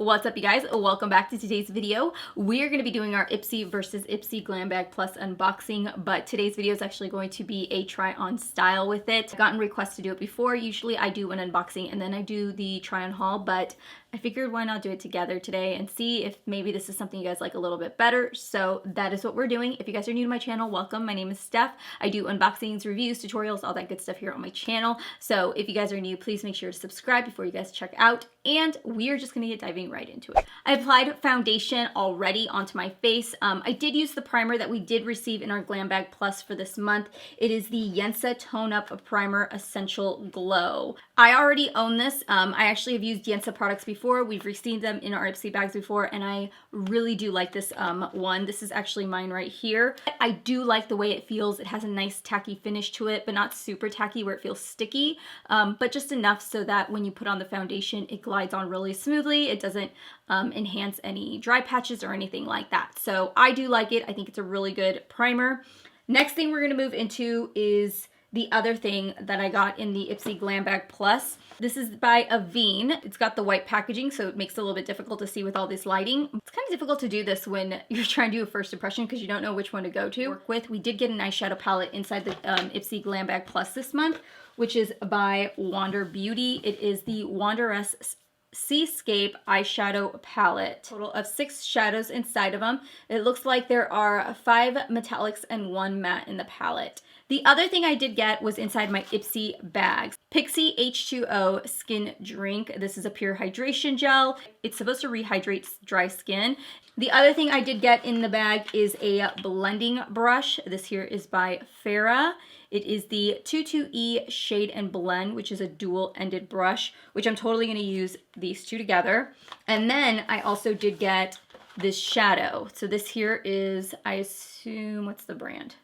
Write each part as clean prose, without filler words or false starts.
What's up, you guys? Welcome back to today's video. We are going to be doing our Ipsy versus Ipsy Glam Bag Plus unboxing, but today's video is actually going to be a try-on style with it. I've gotten requests to do it before. Usually I do an unboxing and then I do the try-on haul, but I figured why not do it together today and see if maybe this is something you guys like a little bit better. So that is what we're doing. If you guys are new to my channel, welcome. My name is Steph. I do unboxings, reviews, tutorials, all that good stuff here on my channel. So if you guys are new, please make sure to subscribe before you guys check out. And we are just going to get diving right into it. I applied foundation already onto my face. I did use the primer that we did receive in our Glam Bag Plus for this month. It is the Yensa Tone Up Primer Essential Glow. I already own this. I actually have used Yensa products before. We've received them in our Ipsy bags before, and I really do like this one. This is actually mine right here. I do like the way it feels. It has a nice tacky finish to it, but not super tacky where it feels sticky, but just enough so that when you put on the foundation, it glides on really smoothly. It doesn't enhance any dry patches or anything like that. So I do like it. I think it's a really good primer. Next thing we're going to move into is the other thing that I got in the Ipsy Glam Bag Plus. This is by Avene. It's got the white packaging, so it makes it a little bit difficult to see with all this lighting. It's kind of difficult to do this when you're trying to do a first impression because you don't know which one to go to work with. We did get an eyeshadow palette inside the Ipsy Glam Bag Plus this month, which is by Wander Beauty. It is the Wanderess Seascape eyeshadow palette. Total of 6 shadows inside of them. It looks like there are 5 metallics and 1 matte in the palette. The other thing I did get was inside my Ipsy bags. Pixie H2O Skin Drink. This is a pure hydration gel. It's supposed to rehydrate dry skin. The other thing I did get in the bag is a blending brush. This here is by Farah. It is the 22E Shade and Blend, which is a dual-ended brush, which I'm totally going to use these two together. And then I also did get this shadow. So this here is, I assume, what's the brand?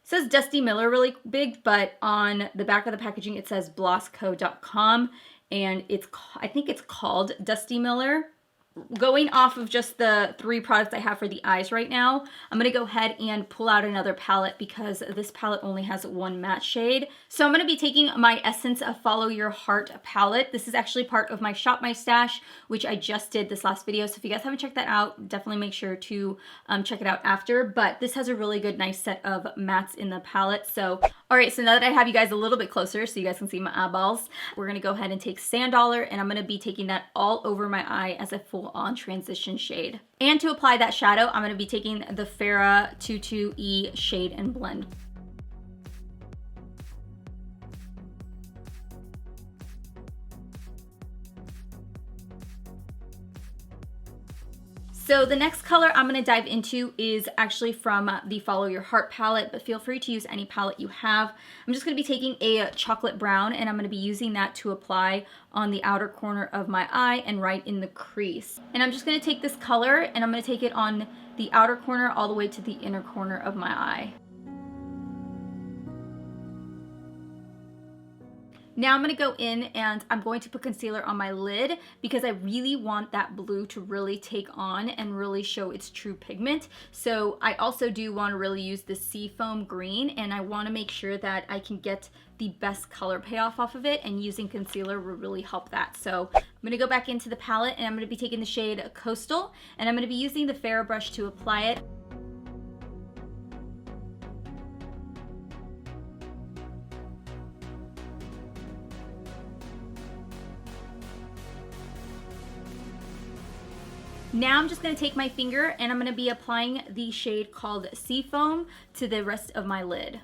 It says Dusty Miller really big, but on the back of the packaging it says blossco.com, and I think it's called Dusty Miller. Going off of just the 3 products I have for the eyes right now, I'm going to go ahead and pull out another palette because this palette only has 1 matte shade. So I'm going to be taking my Essence of Follow Your Heart palette. This is actually part of my Shop My Stash, which I just did this last video. So if you guys haven't checked that out, definitely make sure to check it out after. But this has a really good, nice set of mattes in the palette. So, all right, so now that I have you guys a little bit closer so you guys can see my eyeballs, we're going to go ahead and take Sand Dollar, and I'm going to be taking that all over my eye as a full-on transition shade. And to apply that shadow, I'm going to be taking the Farah 22E Shade and Blend. So the next color I'm going to dive into is actually from the Follow Your Heart palette, but feel free to use any palette you have. I'm just going to be taking a chocolate brown, and I'm going to be using that to apply on the outer corner of my eye and right in the crease. And I'm just going to take this color and I'm going to take it on the outer corner all the way to the inner corner of my eye. Now I'm going to go in and I'm going to put concealer on my lid because I really want that blue to really take on and really show its true pigment. So I also do want to really use the Seafoam Green, and I want to make sure that I can get the best color payoff off of it, and using concealer will really help that. So I'm going to go back into the palette and I'm going to be taking the shade Coastal, and I'm going to be using the Farah brush to apply it. Now I'm just going to take my finger and I'm going to be applying the shade called Seafoam to the rest of my lid.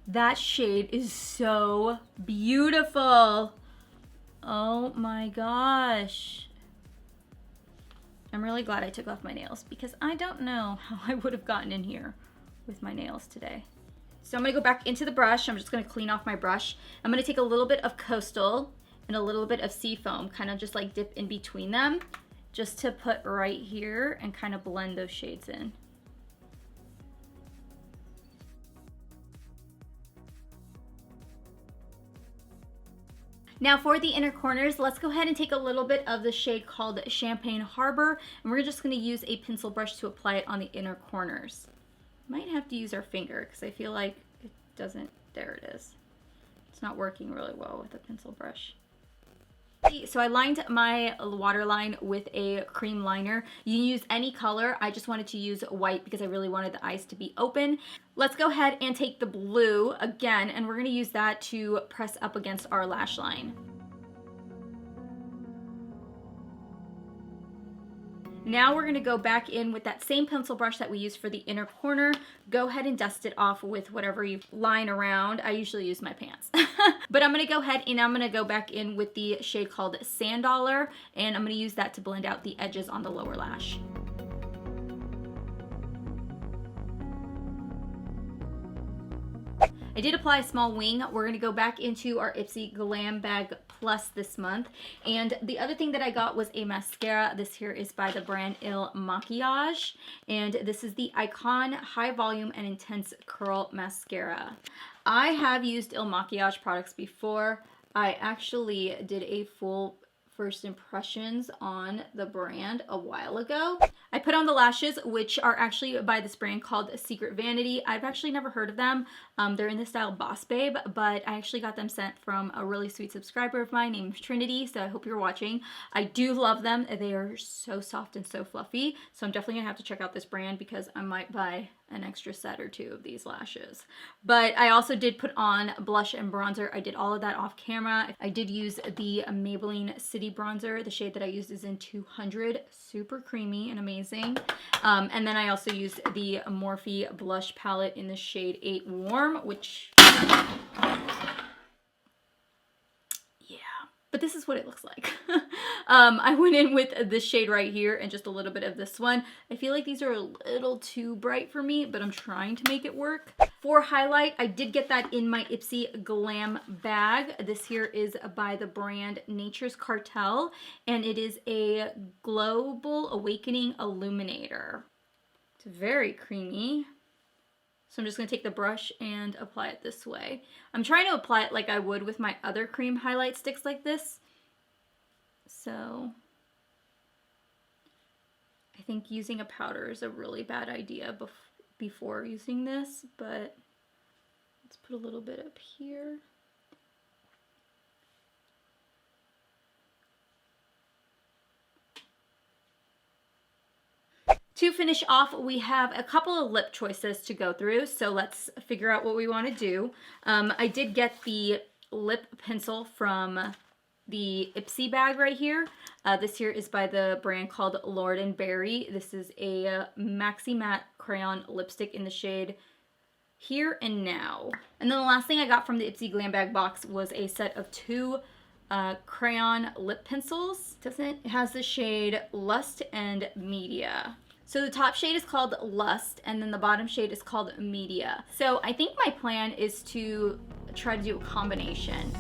That shade is so beautiful. Oh my gosh. I'm really glad I took off my nails because I don't know how I would have gotten in here with my nails today. So I'm going to go back into the brush. I'm just going to clean off my brush. I'm going to take a little bit of Coastal and a little bit of Seafoam, kind of just like dip in between them, just to put right here and kind of blend those shades in. Now for the inner corners, let's go ahead and take a little bit of the shade called Champagne Harbor, and we're just going to use a pencil brush to apply it on the inner corners. Might have to use our finger because I feel like it doesn't, there it is. It's not working really well with a pencil brush. So I lined my waterline with a cream liner. You can use any color. I just wanted to use white because I really wanted the eyes to be open. Let's go ahead and take the blue again, and we're gonna use that to press up against our lash line. Now we're gonna go back in with that same pencil brush that we used for the inner corner. Go ahead and dust it off with whatever you line around. I usually use my pants. But I'm gonna go ahead and I'm gonna go back in with the shade called Sand Dollar, and I'm gonna use that to blend out the edges on the lower lash. I did apply a small wing. We're gonna go back into our Ipsy Glam Bag Plus this month. And the other thing that I got was a mascara. This here is by the brand Il Makiage. And this is the Icon High Volume and Intense Curl Mascara. I have used Il Makiage products before. I actually did a full first impressions on the brand a while ago. I put on the lashes, which are actually by this brand called Secret Vanity. I've actually never heard of them. They're in the style Boss Babe, but I actually got them sent from a really sweet subscriber of mine named Trinity, so I hope you're watching. I do love them. They are so soft and so fluffy, so I'm definitely gonna have to check out this brand because I might buy an extra set or two of these lashes. But I also did put on blush and bronzer. I did all of that off camera. I did use the Maybelline City Bronzer. The shade that I used is in 200. Super creamy and amazing. And then I also used the Morphe blush palette in the shade 8 Warm, which... but this is what it looks like. I went in with this shade right here and just a little bit of this one. I feel like these are a little too bright for me, but I'm trying to make it work. For highlight, I did get that in my Ipsy Glam Bag. This here is by the brand Nature's Cartel, and it is a Global Awakening Illuminator. It's very creamy. So I'm just gonna take the brush and apply it this way. I'm trying to apply it like I would with my other cream highlight sticks like this. So I think using a powder is a really bad idea before using this, but let's put a little bit up here. To finish off, we have a couple of lip choices to go through, so let's figure out what we want to do. I did get the lip pencil from the Ipsy bag right here. This here is by the brand called Lord & Berry. This is a Maxi Matte Crayon lipstick in the shade Here and Now. And then the last thing I got from the Ipsy Glam Bag box was a set of 2 crayon lip pencils. It has the shade Lust and Media. So the top shade is called Lust, and then the bottom shade is called Media. So I think my plan is to try to do a combination.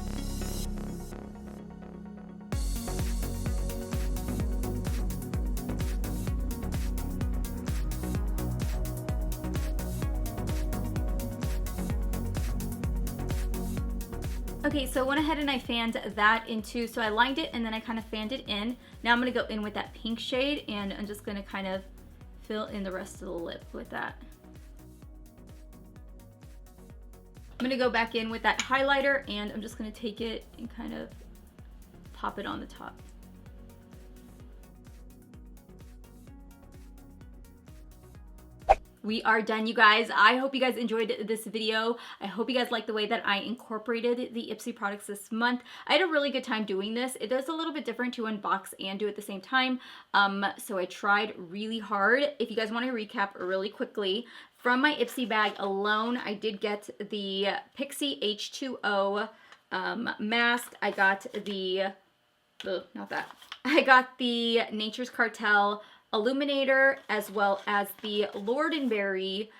Okay, so I went ahead and I fanned that into, so I lined it and then I kind of fanned it in. Now I'm gonna go in with that pink shade, and I'm just gonna kind of fill in the rest of the lip with that. I'm gonna go back in with that highlighter, and I'm just gonna take it and kind of pop it on the top. We are done, you guys. I hope you guys enjoyed this video. I hope you guys like the way that I incorporated the Ipsy products this month. I had a really good time doing this. It is a little bit different to unbox and do at the same time. So I tried really hard. If you guys want to recap really quickly, from my Ipsy bag alone, I did get the Pixie H2O mask. I got the, I got the Nature's Cartel Illuminator, as well as the Lord & Berry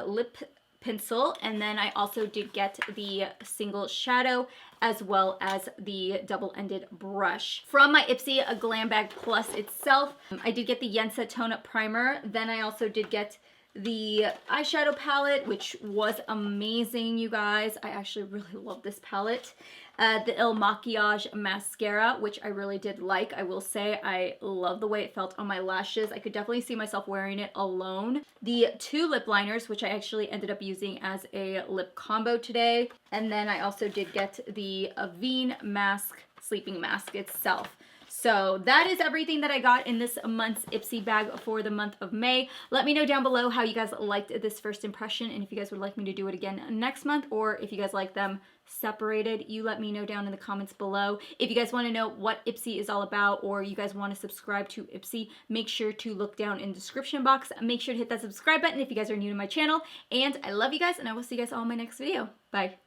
lip pencil, and then I also did get the single shadow as well as the double-ended brush. From my Ipsy Glam Bag Plus itself, I did get the Yensa Tone Up Primer. Then I also did get the eyeshadow palette, which was amazing, you guys. I actually really love this palette. The Il Makiage mascara, which I really did like. I will say I love the way it felt on my lashes. I could definitely see myself wearing it alone. The 2 lip liners, which I actually ended up using as a lip combo today. And then I also did get the Avene mask sleeping mask itself. So that is everything that I got in this month's Ipsy bag for the month of May. Let me know down below how you guys liked this first impression and if you guys would like me to do it again next month, or if you guys like them separated. You let me know down in the comments below. If you guys want to know what Ipsy is all about, or you guys want to subscribe to Ipsy, make sure to look down in the description box. Make sure to hit that subscribe button if you guys are new to my channel. And I love you guys, and I will see you guys all in my next video. Bye.